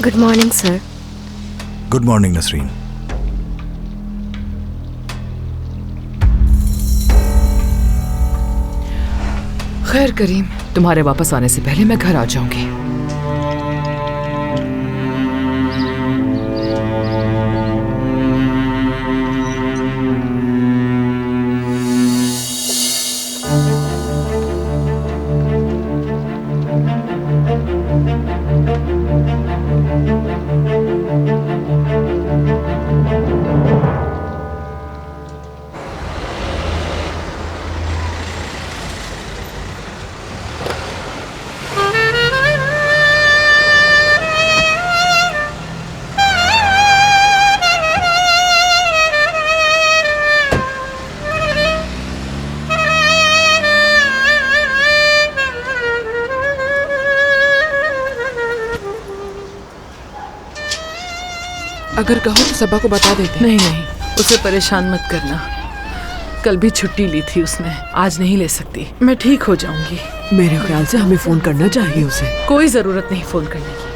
Good morning sir. Good morning Nasreen. खैर करीम, तुम्हारे वापस आने से पहले मैं घर आ जाऊंगी। अगर कहो तो सबा को बता देते। नहीं नहीं, उसे परेशान मत करना। कल भी छुट्टी ली थी उसने, आज नहीं ले सकती। मैं ठीक हो जाऊंगी। मेरे ख्याल से हमें फोन करना चाहिए उसे। कोई जरूरत नहीं फोन करने की।